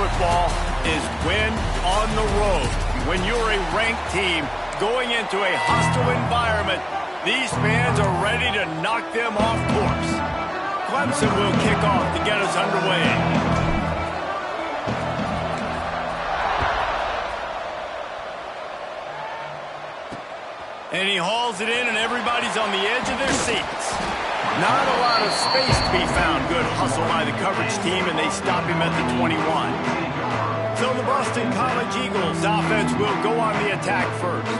football is win on the road. When you're a ranked team going into a hostile environment, these fans are ready to knock them off course. Clemson will kick off to get us underway. And he hauls it in, and everybody's on the edge of their seats. Not a lot of space to be found. Good hustle by the coverage team, and they stop him at the 21. So the Boston College Eagles offense will go on the attack first.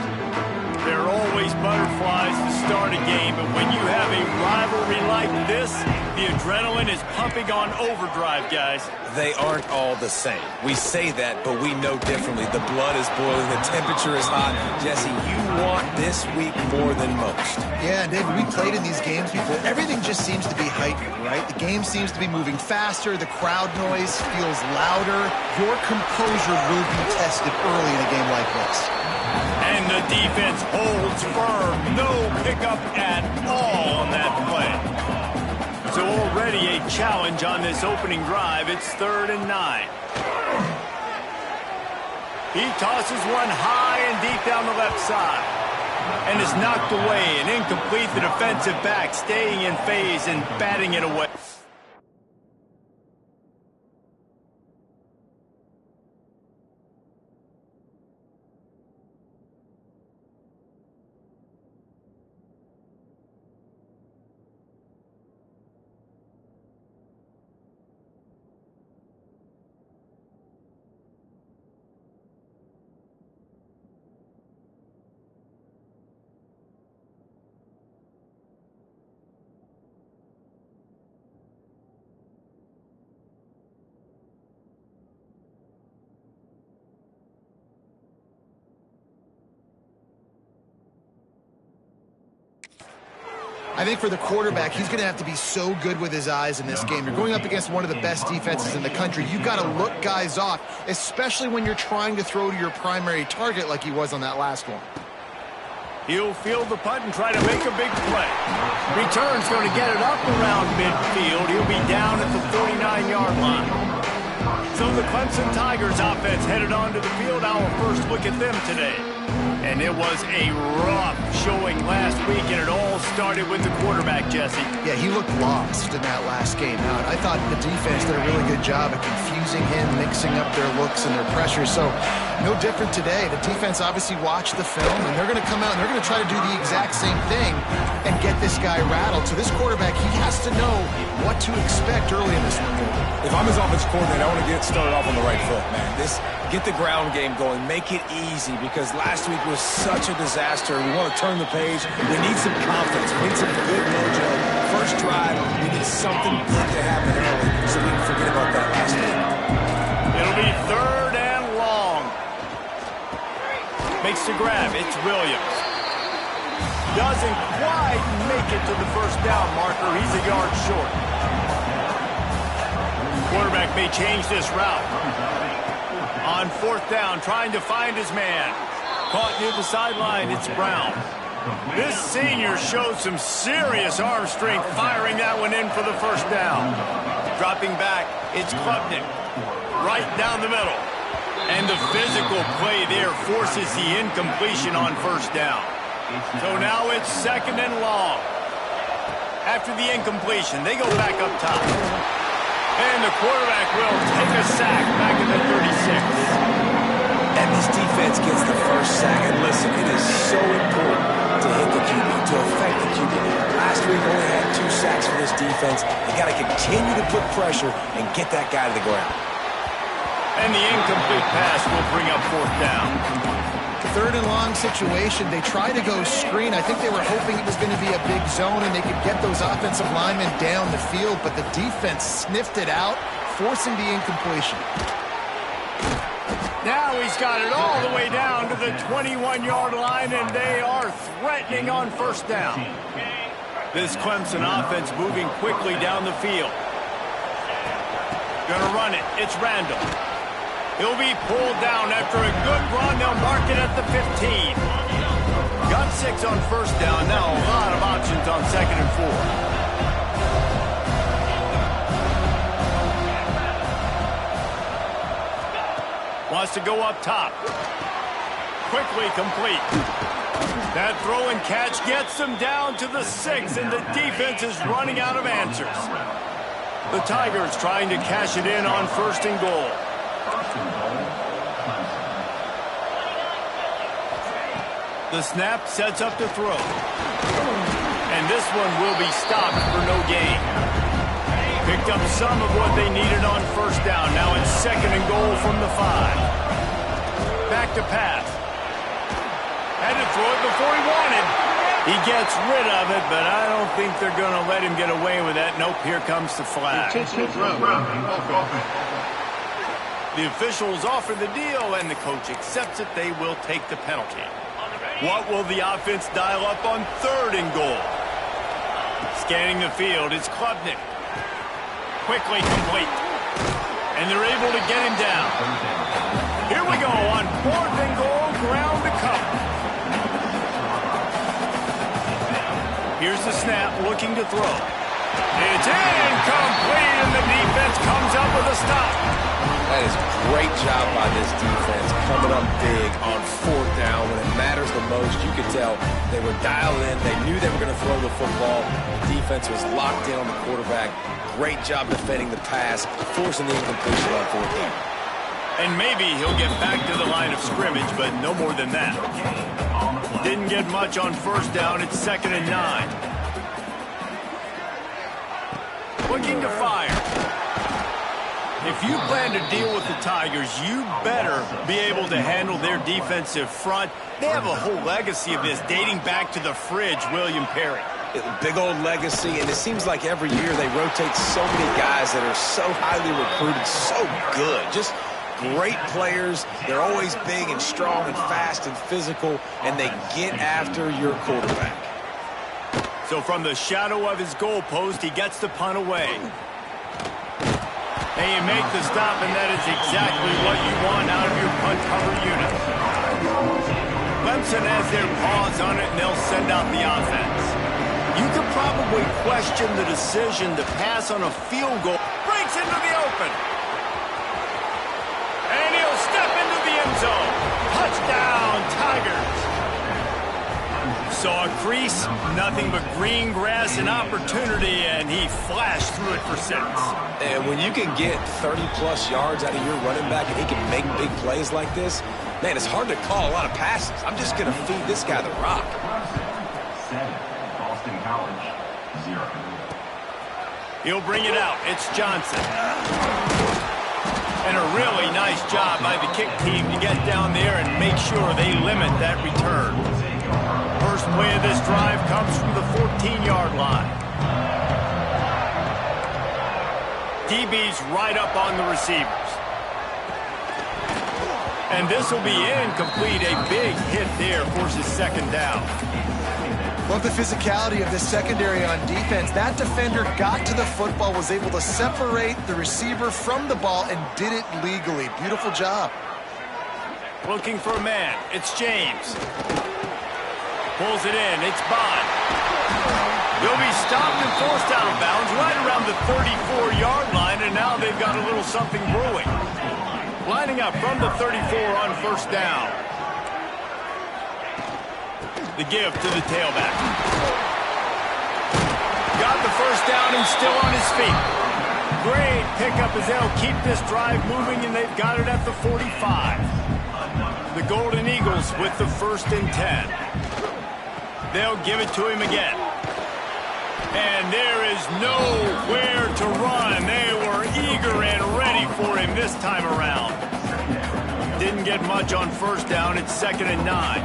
There are always butterflies to start a game, but when you have a rivalry like this, the adrenaline is pumping on overdrive, guys. They aren't all the same. We say that, but we know differently. The blood is boiling. The temperature is hot. Jesse, you want this week more than most. Yeah, David, we played in these games before. Everything just seems to be heightened, right? The game seems to be moving faster. The crowd noise feels louder. Your composure will be tested early in a game like this. And the defense holds firm. No pickup at all on that play. So already a challenge on this opening drive. It's 3rd and 9. He tosses one high and deep down the left side. And is knocked away and incomplete. The defensive back staying in phase and batting it away. I think for the quarterback, he's going to have to be so good with his eyes in this game. You're going up against one of the best defenses in the country. You've got to look guys off, especially when you're trying to throw to your primary target like he was on that last one. He'll field the punt and try to make a big play. Return's going to get it up around midfield. He'll be down at the 49-yard line. So the Clemson Tigers offense headed onto the field. Our first look at them today. And it was a rough showing last week, and it all started with the quarterback, Jesse. Yeah, he looked lost in that last game. Now, I thought the defense did a really good job of confusing him, mixing up their looks and their pressures. So, no different today. The defense obviously watched the film, and they're going to come out and they're going to try to do the exact same thing and get this guy rattled. So this quarterback, he has to know what to expect early in this one. If I'm his offensive coordinator, I want to get started off on the right foot, man. Get the ground game going. Make it easy, because last week was such a disaster. We want to turn the page. We need some confidence. We need some good mojo. First drive, we need something good to happen early so we can forget about that last week. It'll be 3rd and long. Makes the grab. It's Williams. Doesn't quite make it to the first down marker. He's a yard short. Quarterback may change this route. On 4th down, trying to find his man. Caught near the sideline, it's Brown. This senior showed some serious arm strength, firing that one in for the first down. Dropping back, it's Klubnik. Right down the middle. And the physical play there forces the incompletion on 1st down. So now it's 2nd and long. After the incompletion, they go back up top. And the quarterback will take a sack back at the 36. And this defense gets the first sack. And listen, it is so important to hit the QB, to affect the QB. Last week only had 2 sacks for this defense. They got to continue to put pressure and get that guy to the ground. And the incomplete pass will bring up 4th down. 3rd and long situation. They try to go screen. I think they were hoping it was going to be a big zone and they could get those offensive linemen down the field, but the defense sniffed it out, forcing the incompletion. Now he's got it all the way down to the 21-yard line, and they are threatening on 1st down. This Clemson offense moving quickly down the field. Gonna run it. It's Randall. He'll be pulled down after a good run. They'll mark it at the 15. Got 6 on 1st down. Now a lot of options on 2nd and 4. Wants to go up top. Quickly complete. That throw and catch gets them down to the 6, and the defense is running out of answers. The Tigers trying to cash it in on 1st and goal. The snap sets up to throw. And this one will be stopped for no gain. Picked up some of what they needed on 1st down. Now it's 2nd and goal from the 5. Back to pass. Had to throw it before he wanted. He gets rid of it, but I don't think they're going to let him get away with that. Nope, here comes the flag. The officials offer the deal, and the coach accepts it. They will take the penalty. What will the offense dial up on 3rd and goal? Scanning the field, it's Klubnik. Quickly complete. And they're able to get him down. Here we go on 4th and goal, ground to cover. Here's the snap, looking to throw. It's incomplete, and the defense comes up with a stop. That is great job by this defense, coming up big on 4th down when it matters the most. You could tell they were dialed in. They knew they were going to throw the football. The defense was locked in on the quarterback. Great job defending the pass, forcing the incompletion on 4th down. And maybe he'll get back to the line of scrimmage, but no more than that. Didn't get much on 1st down. It's 2nd and 9. Looking to fire. If you plan to deal with the Tigers, you better be able to handle their defensive front. They have a whole legacy of this dating back to the fridge, William Perry. Big old legacy, and it seems like every year they rotate so many guys that are so highly recruited, so good. Just great players. They're always big and strong and fast and physical, and they get after your quarterback. So from the shadow of his goalpost, he gets the punt away. And you make the stop, and that is exactly what you want out of your punt cover unit. Clemson has their paws on it, and they'll send out the offense. You could probably question the decision to pass on a field goal. Breaks into the open. And he'll step into the end zone. Touchdown, Tigers. Saw a crease, nothing but green grass and opportunity, and he flashed through it for 6. And when you can get 30-plus yards out of your running back and he can make big plays like this, man, it's hard to call a lot of passes. I'm just going to feed this guy the rock. 7, Boston College, 0. He'll bring it out. It's Johnson. And a really nice job by the kick team to get down there and make sure they limit that return. First play of this drive comes from the 14-yard line. DB's right up on the receivers. And this will be incomplete. A big hit there forces 2nd down. Love the physicality of this secondary on defense. That defender got to the football, was able to separate the receiver from the ball, and did it legally. Beautiful job. Looking for a man. It's James. Pulls it in. It's Bond. He'll be stopped and forced out of bounds right around the 34-yard line, and now they've got a little something brewing. Lining up from the 34 on 1st down. The give to the tailback. Got the 1st down and still on his feet. Great pickup as they'll keep this drive moving, and they've got it at the 45. The Golden Eagles with the 1st and 10. They'll give it to him again. And there is nowhere to run. They were eager and ready for him this time around. Didn't get much on 1st down. It's 2nd and 9.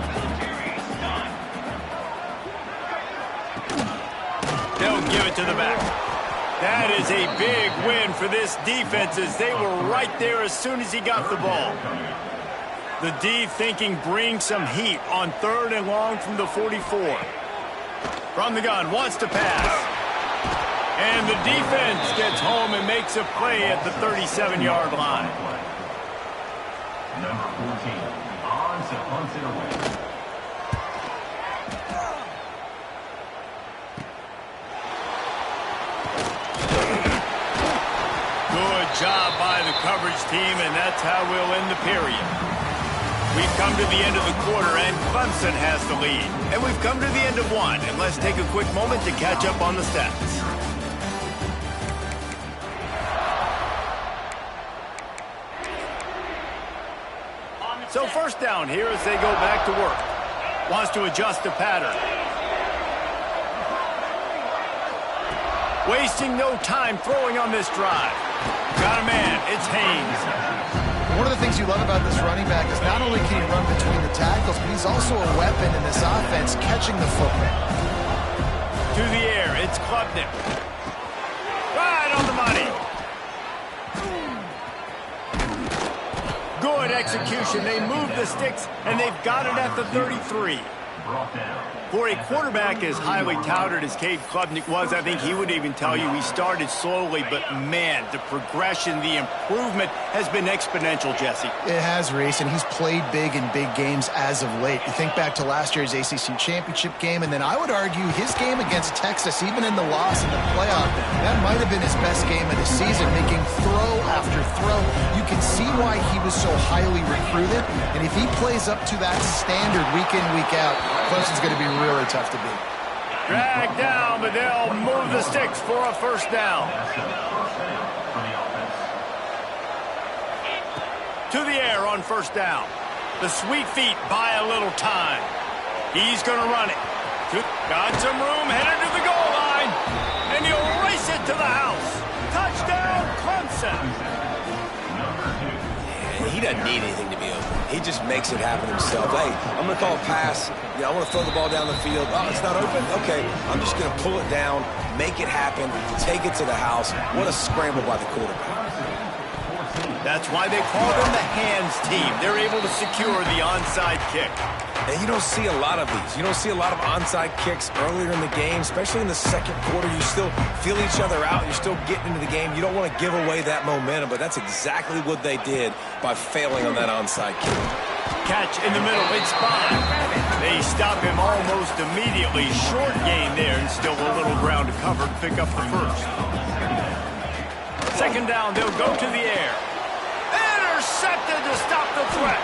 They'll give it to the back. That is a big win for this defense as they were right there as soon as he got the ball. The D thinking bring some heat on 3rd and long from the 44. From the gun, wants to pass. And the defense gets home and makes a play at the 37-yard line. Number 14, on to punt it away. Good job by the coverage, team, and that's how we'll end the period. We've come to the end of the quarter, and Clemson has the lead. And we've come to the end of one, and let's take a quick moment to catch up on the stats. So first down here as they go back to work. Wants to adjust the pattern. Wasting no time throwing on this drive. Got a man. It's Haynes. One of the things you love about this running back is not only can he run between the tackles, but he's also a weapon in this offense, catching the football. To the air. It's Klubnik. Right on the money. Good execution. They move the sticks, and they've got it at the 33. For a quarterback as highly touted as Cade Klubnik was, I think he would even tell you he started slowly, but man, the progression, the improvement has been exponential, Jesse. It has, Reese, and he's played big in big games as of late. You think back to last year's ACC championship game, and then I would argue his game against Texas, even in the loss in the playoff, that might have been his best game of the season, making throw after throw. You can see why he was so highly recruited, and if he plays up to that standard week in, week out, Clemson's going to be really tough to beat. Drag down, but they'll move the sticks for a first down. To the air on first down. The sweet feet buy a little time. He's going to run it. Got some room, headed to the goal line. And he'll race it to the house. Touchdown, Clemson. He doesn't need anything to be open. He just makes it happen himself. Hey, I'm going to call a pass. I want to throw the ball down the field. Oh, it's not open? Okay, I'm just going to pull it down, make it happen, take it to the house. What a scramble by the quarterback. That's why they call them the hands team. They're able to secure the onside kick. And you don't see a lot of these. You don't see a lot of onside kicks earlier in the game, especially in the second quarter. You still feel each other out. You're still getting into the game. You don't want to give away that momentum, but that's exactly what they did by failing on that onside kick. Catch in the middle. It's fine. They stop him almost immediately. Short gain there, and still a little ground to cover to pick up the first. Second down, they'll go to the air. Intercepted to stop the threat.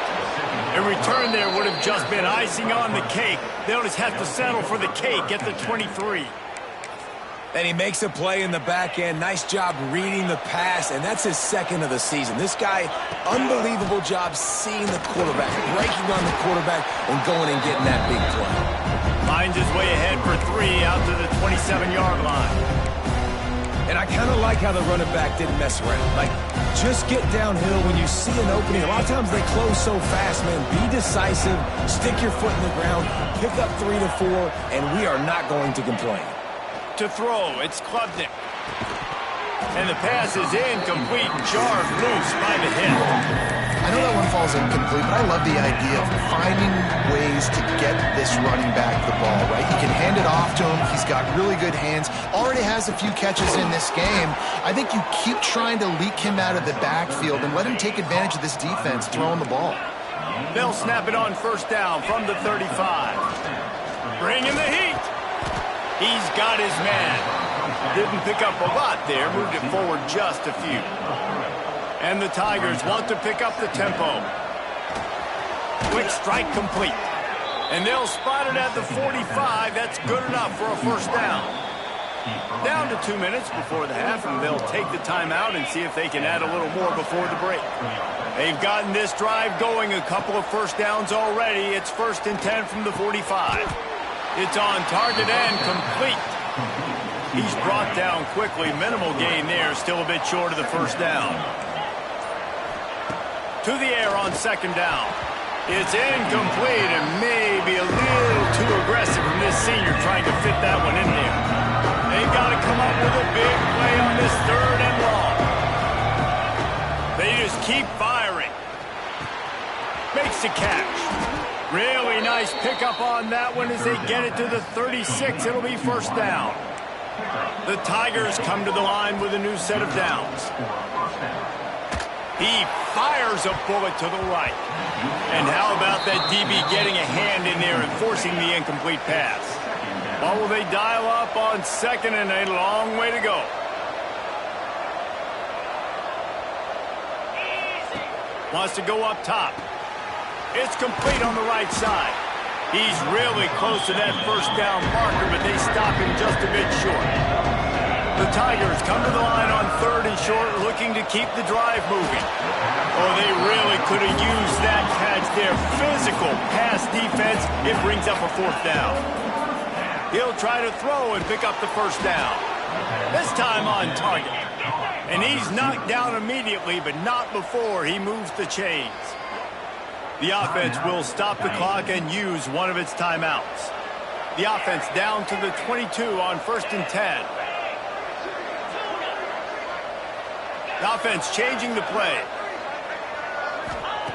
A return there would have just been icing on the cake. They'll just have to settle for the cake at the 23. And he makes a play in the back end. Nice job reading the pass, and that's his second of the season. This guy, unbelievable job seeing the quarterback, breaking on the quarterback, and going and getting that big play. Finds his way ahead for 3 out to the 27-yard line. And I kind of like how the running back didn't mess around. Like, just get downhill when you see an opening. A lot of times they close so fast, man. Be decisive, stick your foot in the ground, pick up 3 to 4, and we are not going to complain. To throw, it's Klubnik. And the pass is incomplete, jarred loose by the hip. I know that one falls incomplete, but I love the idea of finding ways to get this running back the ball, right? You can hand it off to him. He's got really good hands. Already has a few catches in this game. I think you keep trying to leak him out of the backfield and let him take advantage of this defense throwing the ball. They'll snap it on first down from the 35. Bring in the heat. He's got his man. Didn't pick up a lot there. Moved it forward just a few. And the Tigers want to pick up the tempo. Quick strike complete. And they'll spot it at the 45. That's good enough for a first down. Down to 2 minutes before the half, and they'll take the timeout and see if they can add a little more before the break. They've gotten this drive going, a couple of first downs already. It's 1st and 10 from the 45. It's on target and complete. He's brought down quickly. Minimal gain there, still a bit short of the first down. To the air on second down. It's incomplete and maybe a little too aggressive from this senior trying to fit that one in there. They've got to come up with a big play on this 3rd and long. They just keep firing. Makes the catch. Really nice pickup on that one as they get it to the 36. It'll be first down. The Tigers come to the line with a new set of downs. He fires a bullet to the right. And how about that DB getting a hand in there and forcing the incomplete pass? What will they dial up on 2nd and a long way to go? Wants to go up top. It's complete on the right side. He's really close to that first down marker, but they stop him just a bit short. The Tigers come to the line on 3rd and short, looking to keep the drive moving. Oh, they really could have used that catch there. Physical pass defense. It brings up a 4th down. He'll try to throw and pick up the first down. This time on target. And he's knocked down immediately, but not before he moves the chains. The offense will stop the clock and use one of its timeouts. The offense down to the 22 on 1st and 10. The offense changing the play.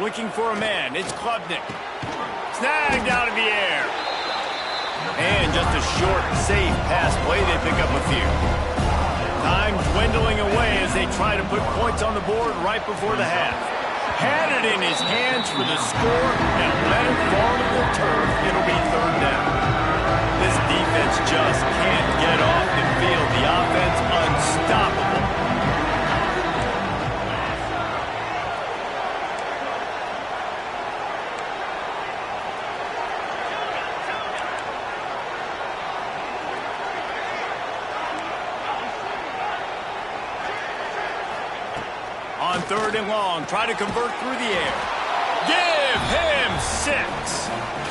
Looking for a man. It's Klubnik. Snagged out of the air. And just a short, safe pass play. They pick up a few. Time dwindling away as they try to put points on the board right before the half. Had it in his hands for the score and let it fall to the turf. It'll be 3rd down. This defense just can't get off the field. The offense unstoppable. On 3rd and long, try to convert through the air. Give him 6.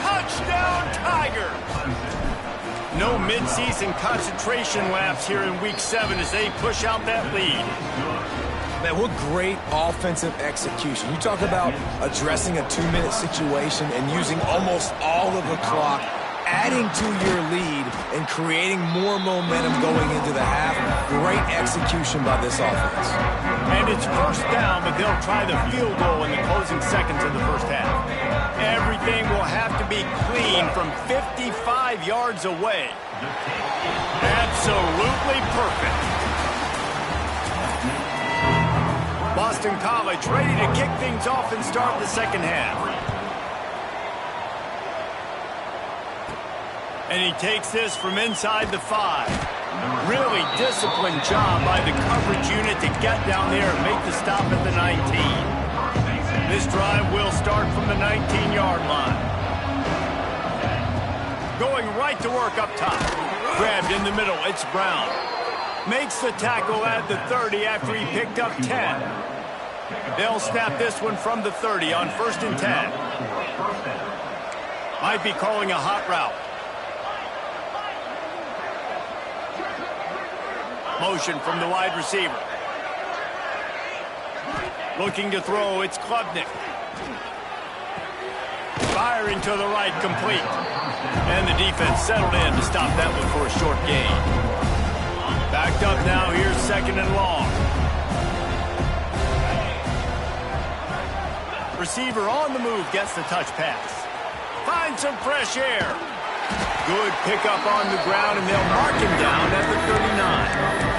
Touchdown, Tigers. No midseason concentration laps here in Week 7 as they push out that lead. Man, what great offensive execution. You talk about addressing a 2-minute situation and using almost all of the clock, adding to your lead and creating more momentum going into the half. Great execution by this offense. And it's 1st down, but they'll try the field goal in the closing seconds of the first half. Everything will have to be clean from 55 yards away. Absolutely perfect. Boston College ready to kick things off and start the second half. And he takes this from inside the 5. Really disciplined job by the coverage unit to get down there and make the stop at the 19. This drive will start from the 19-yard line. Going right to work up top. Grabbed in the middle, it's Brown. Makes the tackle at the 30 after he picked up 10. They'll snap this one from the 30 on 1st and 10. Might be calling a hot route. Motion from the wide receiver. Looking to throw, it's Klubnik. Firing to the right, complete. And the defense settled in to stop that one for a short gain. Backed up now, here's 2nd and long. Receiver on the move gets the touch pass. Finds some fresh air. Good pickup on the ground, and they'll mark him down at the 39.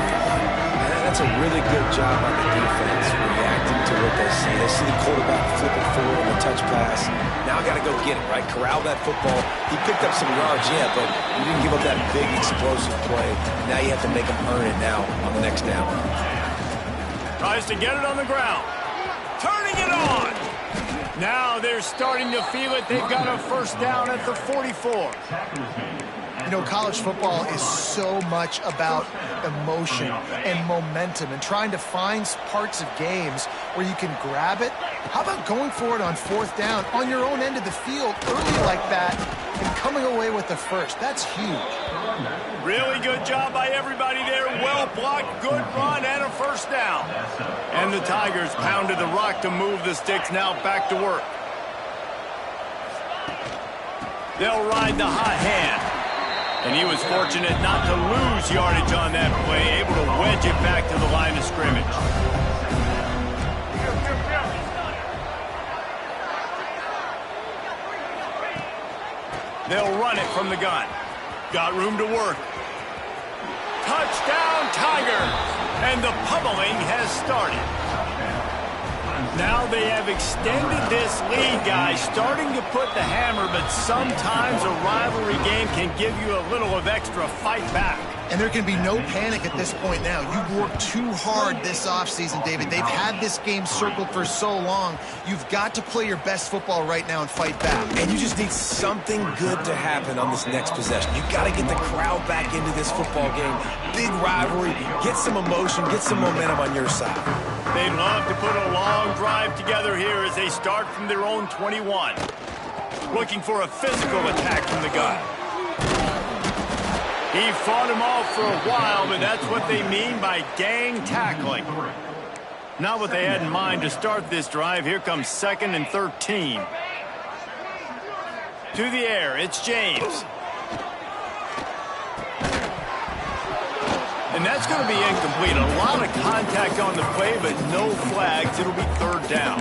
That's a really good job by the defense, reacting to what they see. They see the quarterback flip it forward on the touch pass. Now I got to go get it, right? Corral that football. He picked up some yards, yeah, but you didn't give up that big explosive play. Now you have to make him earn it now on the next down. Tries to get it on the ground. Turning it on. Now they're starting to feel it. They've got a 1st down at the 44. You know, college football is so much about emotion and momentum and trying to find parts of games where you can grab it. How about going for it on 4th down on your own end of the field early like that and coming away with the 1st? That's huge. Really good job by everybody there. Well blocked, good run, and a 1st down. And the Tigers pounded the rock to move the sticks. Now back to work. They'll ride the hot hand. And he was fortunate not to lose yardage on that play, able to wedge it back to the line of scrimmage. They'll run it from the gun. Got room to work. Touchdown, Tigers! And the pummeling has started. Now they have extended this lead, guys, starting to put the hammer, but sometimes a rivalry game can give you a little of extra fight back. And there can be no panic at this point now. You've worked too hard this offseason, David. They've had this game circled for so long. You've got to play your best football right now and fight back. And you just need something good to happen on this next possession. You got to get the crowd back into this football game. Big rivalry. Get some emotion. Get some momentum on your side. They'd love to put a long drive together here as they start from their own 21. Looking for a physical attack from the gun. He fought him off for a while, but that's what they mean by gang tackling. Not what they had in mind to start this drive. Here comes 2nd and 13. To the air, it's James. And that's going to be incomplete. A lot of contact on the play, but no flags. It'll be 3rd down.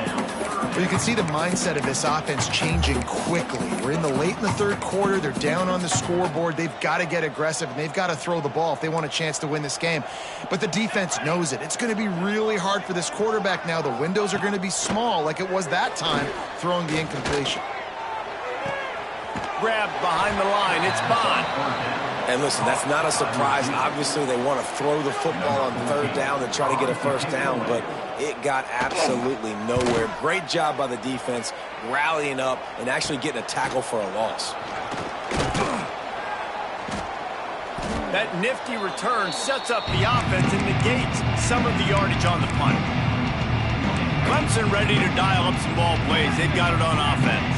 Well, you can see the mindset of this offense changing quickly. We're in the late in the 3rd quarter. They're down on the scoreboard. They've got to get aggressive, and they've got to throw the ball if they want a chance to win this game. But the defense knows it. It's going to be really hard for this quarterback now. The windows are going to be small like it was that time throwing the incompletion. Grabbed behind the line. It's Bond. And listen, that's not a surprise. Obviously, they want to throw the football on 3rd down and try to get a 1st down, but it got absolutely nowhere. Great job by the defense, rallying up and actually getting a tackle for a loss. That nifty return sets up the offense and negates some of the yardage on the punt. Clemson ready to dial up some ball plays. They've got it on offense.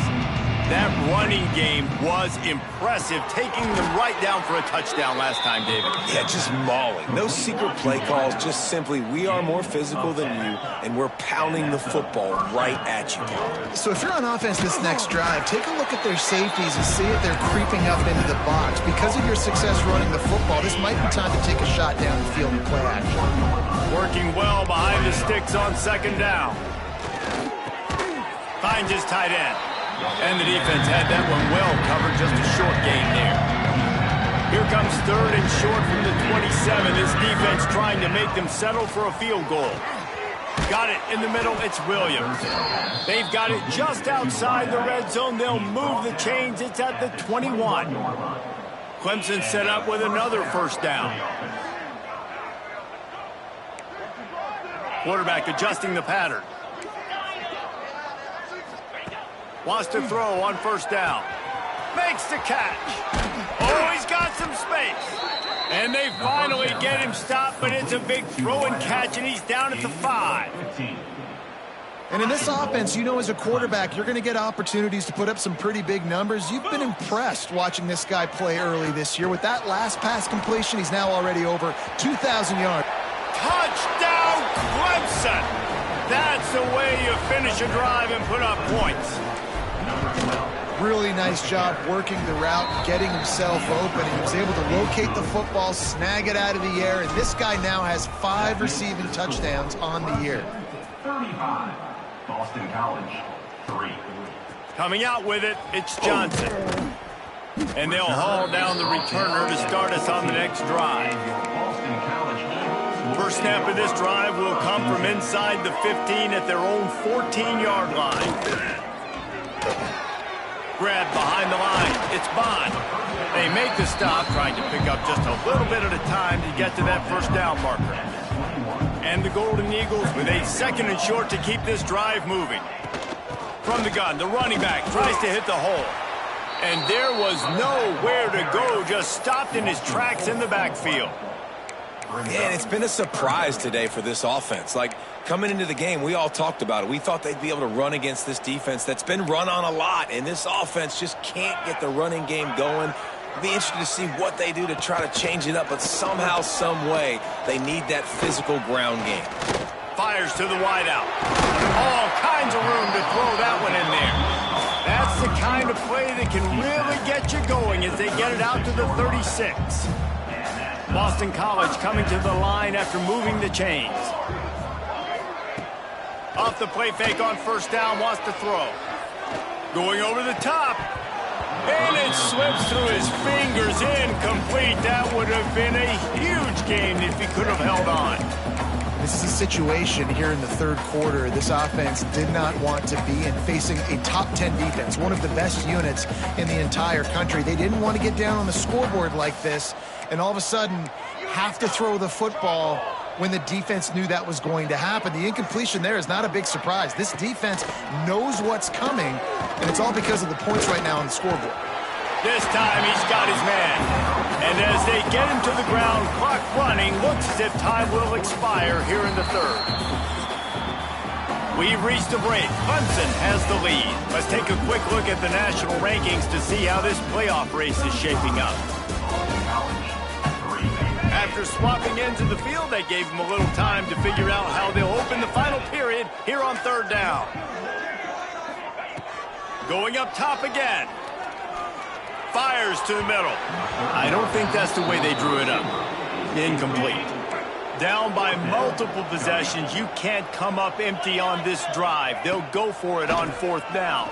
That running game was impressive, taking them right down for a touchdown last time, David. Yeah, just mauling. No secret play calls, just simply, we are more physical than you, and we're pounding the football right at you. So if you're on offense this next drive, take a look at their safeties and see if they're creeping up into the box. Because of your success running the football, this might be time to take a shot down the field and play action. Working well behind the sticks on 2nd down. Finds his tight end. And the defense had that one well covered, just a short gain there. Here comes 3rd and short from the 27. This defense trying to make them settle for a field goal. Got it in the middle, it's Williams. They've got it just outside the red zone. They'll move the chains. It's at the 21. Clemson set up with another 1st down. Quarterback adjusting the pattern. Wants to throw on 1st down. Makes the catch. Oh, he's got some space. And they finally get him stopped, but it's a big throw and catch, and he's down at the 5. And in this offense, you know, as a quarterback, you're going to get opportunities to put up some pretty big numbers. You've been impressed watching this guy play early this year. With that last pass completion, he's now already over 2,000 yards. Touchdown, Clemson! That's the way you finish a drive and put up points. Really nice job working the route, getting himself open. He was able to locate the football, snag it out of the air, and this guy now has 5 receiving touchdowns on the year. 35, Boston College, 3. Coming out with it, it's Johnson. And they'll haul down the returner to start us on the next drive. Boston College. First snap of this drive will come from inside the 15 at their own 14-yard line. Grab behind the line. It's Bond. They make the stop, trying to pick up just a little bit at a time to get to that 1st down marker. And the Golden Eagles with a 2nd and short to keep this drive moving. From the gun, the running back tries to hit the hole. And there was nowhere to go, just stopped in his tracks in the backfield. And it's been a surprise today for this offense. Like, coming into the game, we all talked about it. We thought they'd be able to run against this defense that's been run on a lot, and this offense just can't get the running game going. It'll be interesting to see what they do to try to change it up, but somehow, some way, they need that physical ground game. Fires to the wideout. All kinds of room to throw that one in there. That's the kind of play that can really get you going as they get it out to the 36. Boston College coming to the line after moving the chains. Off the play fake on 1st down, wants to throw. Going over the top. And it slips through his fingers, incomplete. That would have been a huge gain if he could have held on. This is a situation here in the third quarter this offense did not want to be in, facing a top 10 defense, one of the best units in the entire country. They didn't want to get down on the scoreboard like this and all of a sudden have to throw the football when the defense knew that was going to happen. The incompletion there is not a big surprise. This defense knows what's coming, and it's all because of the points right now on the scoreboard. This time he's got his man. And as they get him to the ground, clock running, looks as if time will expire here in the third. We've reached a break. Clemson has the lead. Let's take a quick look at the national rankings to see how this playoff race is shaping up. After swapping into the field, that gave them a little time to figure out how they'll open the final period here on third down. Going up top again. Fires to the middle. I don't think that's the way they drew it up. Incomplete. Down by multiple possessions. You can't come up empty on this drive. They'll go for it on fourth down.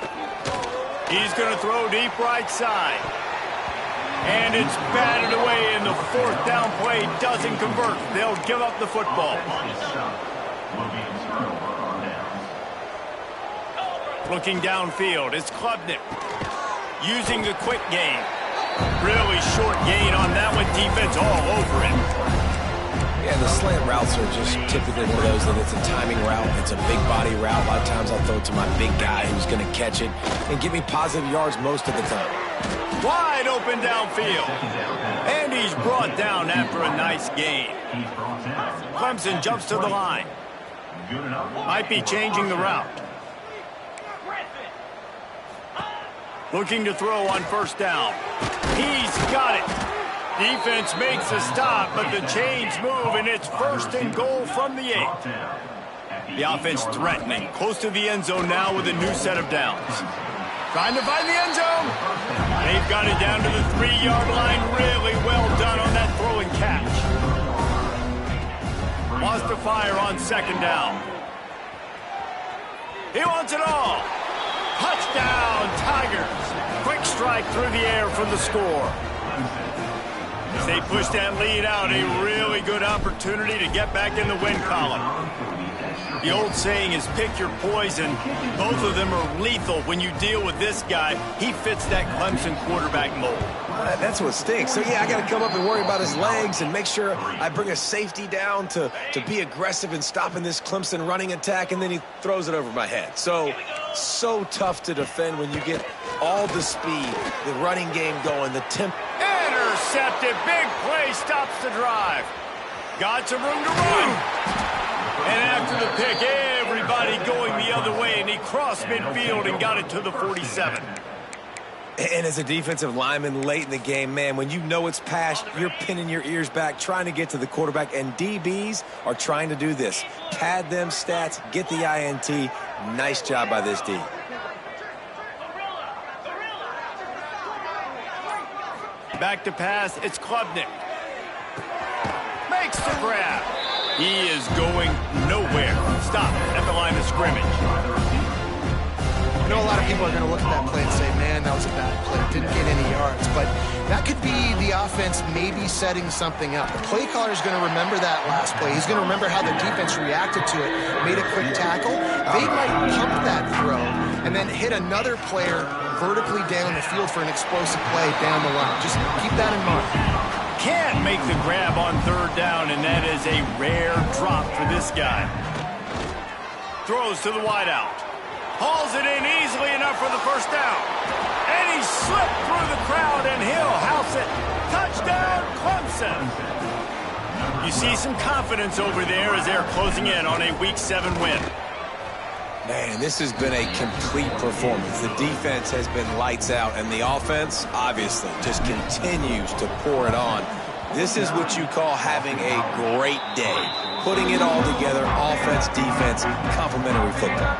He's going to throw deep right side. And it's batted away, and the fourth down play doesn't convert. They'll give up the football. Looking downfield, it's Klubnik. Using the quick game. Really short gain on that one. Defense all over it. Yeah, the slant routes are just typically one of those that it's a timing route. It's a big body route. A lot of times I'll throw it to my big guy who's going to catch it and give me positive yards most of the time. Wide open downfield. And he's brought down after a nice gain. Clemson jumps to the line. Might be changing the route. Looking to throw on first down. He's got it. Defense makes a stop, but the chains move, and it's first and goal from the 8. The offense threatening. Close to the end zone now with a new set of downs. Trying to find the end zone. They've got it down to the 3-yard line. Really well done on that throw and catch. Wants to fire on second down. He wants it all. Touchdown, Tigers. Quick strike through the air for the score. As they push that lead out, a really good opportunity to get back in the win column. The old saying is pick your poison. Both of them are lethal when you deal with this guy. He fits that Clemson quarterback mold. That's what stinks. So, yeah, I got to come up and worry about his legs and make sure I bring a safety down to be aggressive in stopping this Clemson running attack, and then he throws it over my head. So tough to defend when you get all the speed, the running game going, the tempo. Intercepted. Big play stops the drive. Got some room to run. And after the pick, everybody going the other way, and he crossed midfield and got it to the 47. And as a defensive lineman late in the game, man, when you know it's passed, you're pinning your ears back, trying to get to the quarterback, and DBs are trying to do this. Pad them stats, get the INT. Nice job by this D. Back to pass, it's Klubnik. Makes the grab. He is going nowhere. Stop at the line of scrimmage. I know a lot of people are going to look at that play and say, man, that was a bad play. Didn't get any yards. But that could be the offense maybe setting something up. The play caller is going to remember that last play. He's going to remember how the defense reacted to it, made a quick tackle. They might pump that throw and then hit another player vertically down the field for an explosive play down the line. Just keep that in mind. Can't make the grab on third down, and that is a rare drop for this guy. Throws to the wideout. Hauls it in easily enough for the first down. And he slipped through the crowd, and he'll house it. Touchdown, Clemson. You see some confidence over there as they're closing in on a Week 7 win. Man, this has been a complete performance. The defense has been lights out, and the offense, obviously, just continues to pour it on. This is what you call having a great day. Putting it all together, offense, defense, complementary football.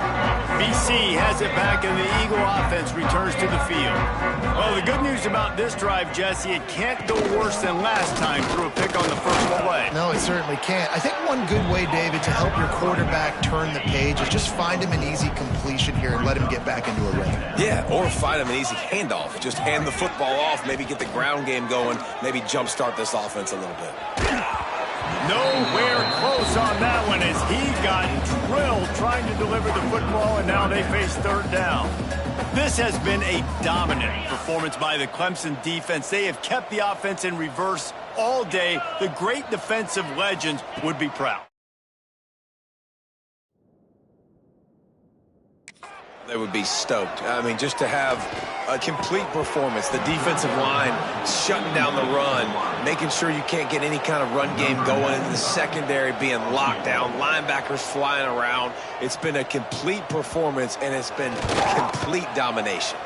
BC has it back, and the Eagle offense returns to the field. Well, the good news about this drive, Jesse, it can't go worse than last time through a pick on the first play. No, it certainly can't. I think one good way, David, to help your quarterback turn the page is just find him an easy completion here and let him get back into a rhythm. Yeah, or find him an easy handoff. Just hand the football off, maybe get the ground game going, maybe jumpstart this offense a little bit. Nowhere close on that one as he got drilled trying to deliver the football, and now they face third down. This has been a dominant performance by the Clemson defense. They have kept the offense in reverse all day. The great defensive legends would be proud. They would be stoked. I mean, just to have a complete performance. The defensive line shutting down the run, making sure you can't get any kind of run game going, into the secondary being locked down, linebackers flying around. It's been a complete performance, and it's been complete domination.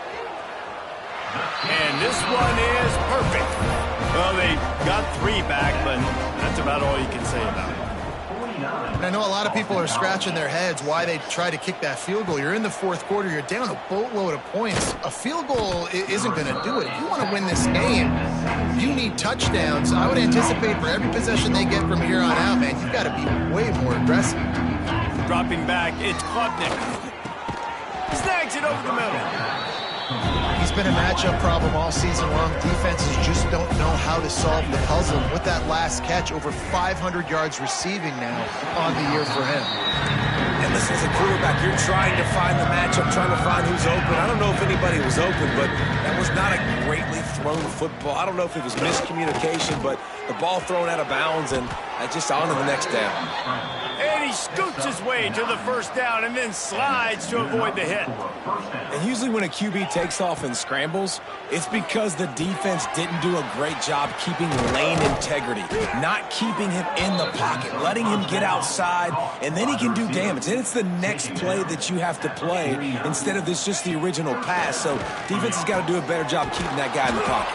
And this one is perfect. Well, they got 3 back, but that's about all you can say about it. And I know a lot of people are scratching their heads why they try to kick that field goal. You're in the fourth quarter. You're down a boatload of points. A field goal isn't going to do it. If you want to win this game, you need touchdowns. I would anticipate for every possession they get from here on out, man, you've got to be way more aggressive. Dropping back, it's Klubnik. Snags it over the middle. He's been a matchup problem all season long. Defenses just don't know how to solve the puzzle. With that last catch, over 500 yards receiving now on the year for him. And listen, as a quarterback, you're trying to find the matchup, trying to find who's open. I don't know if anybody was open, but that was not a greatly thrown football. I don't know if it was miscommunication, but the ball thrown out of bounds, and just on to the next down. And he scoots his way to the first down and then slides to avoid the hit. And usually when a QB takes off and scrambles, it's because the defense didn't do a great job keeping lane integrity, not keeping him in the pocket, letting him get outside, and then he can do damage. And it's the next play that you have to play instead of this just the original pass. So defense has got to do a better job keeping that guy in the pocket.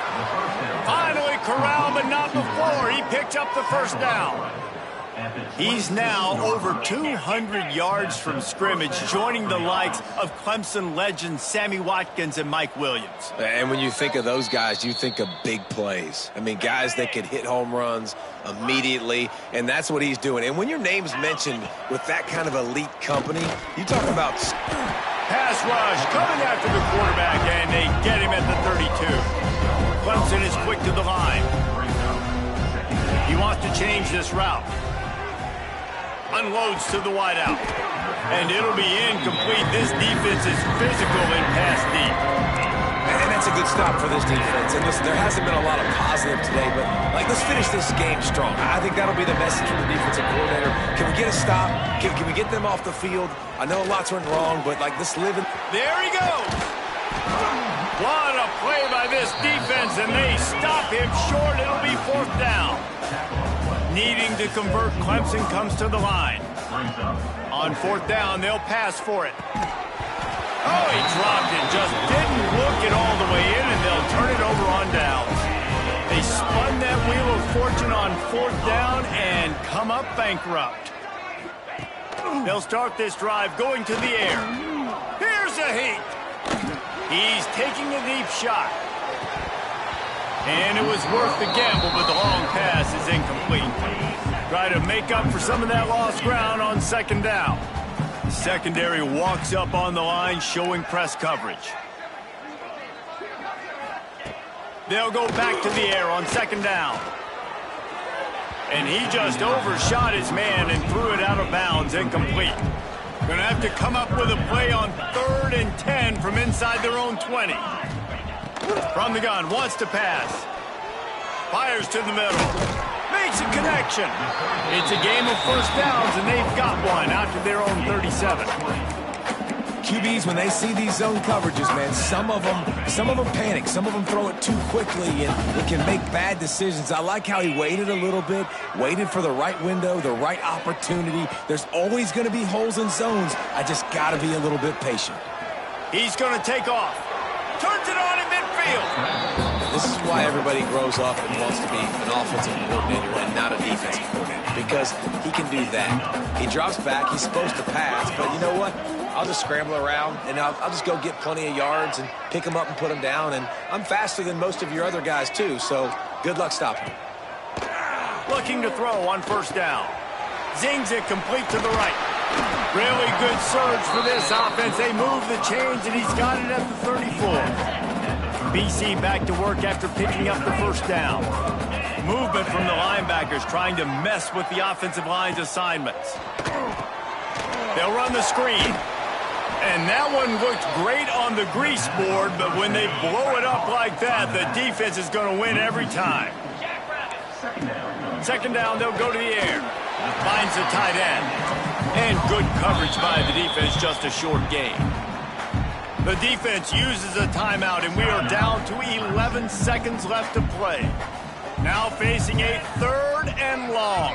Finally corralled, but not before. He picked up the first down. He's now over 200 yards from scrimmage, joining the likes of Clemson legends Sammy Watkins and Mike Williams. And when you think of those guys, you think of big plays. I mean, guys that could hit home runs immediately, and that's what he's doing. And when your name's mentioned with that kind of elite company, you talk about... Pass rush coming after the quarterback, and they get him at the 32. Clemson is quick to the line. He wants to change this route. Unloads to the wideout. And it'll be incomplete. This defense is physical and pass deep. And that's a good stop for this defense. And listen, there hasn't been a lot of positive today, but, let's finish this game strong. I think that'll be the message from the defensive coordinator. Can we get a stop? Can we get them off the field? I know a lot's went wrong, but, this living... There he goes. What a play by this defense, and they stop him short. It'll be fourth down. Needing to convert, Clemson comes to the line. On fourth down, they'll pass for it. Oh, he dropped it. Just didn't look it all the way in, and they'll turn it over on downs. They spun that wheel of fortune on fourth down and come up bankrupt. They'll start this drive going to the air. Here's a heat. He's taking a deep shot. And it was worth the gamble, but the long pass is incomplete. Try to make up for some of that lost ground on second down. Secondary walks up on the line, showing press coverage. They'll go back to the air on second down. And he just overshot his man and threw it out of bounds, incomplete. Going to have to come up with a play on 3rd and 10 from inside their own 20. From the gun, wants to pass. Fires to the middle. Makes a connection. It's a game of first downs, and they've got one out to their own 37. QBs, when they see these zone coverages, man, some of them panic. Some of them throw it too quickly, and it can make bad decisions. I like how he waited a little bit, waited for the right window, the right opportunity. There's always going to be holes in zones. I just got to be a little bit patient. He's going to take off. Turns it on in midfield. This is why everybody grows up and wants to be an offensive coordinator and not a defensive coordinator, because he can do that. He drops back. He's supposed to pass, but you know what? I'll just scramble around, and I'll just go get plenty of yards and pick them up and put them down, and I'm faster than most of your other guys, too, so good luck stopping. Looking to throw on first down. Zings it complete to the right. Really good surge for this offense. They move the chains, and he's got it at the 34. BC back to work after picking up the first down. Movement from the linebackers trying to mess with the offensive line's assignments. They'll run the screen. And that one looked great on the grease board, but when they blow it up like that, the defense is going to win every time. Second down, they'll go to the air. Finds the tight end. And good coverage by the defense, just a short gain. The defense uses a timeout, and we are down to 11 seconds left to play. Now facing a 3rd and long.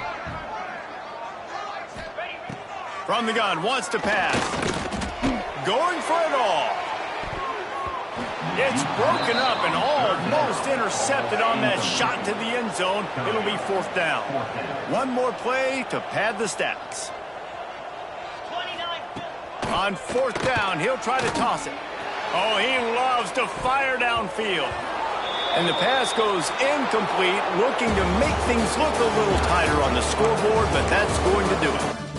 From the gun, wants to pass. Going for it all. It's broken up and almost intercepted on that shot to the end zone. It'll be 4th down. One more play to pad the stats. On 4th down, he'll try to toss it. Oh, he loves to fire downfield. And the pass goes incomplete, looking to make things look a little tighter on the scoreboard, but that's going to do it.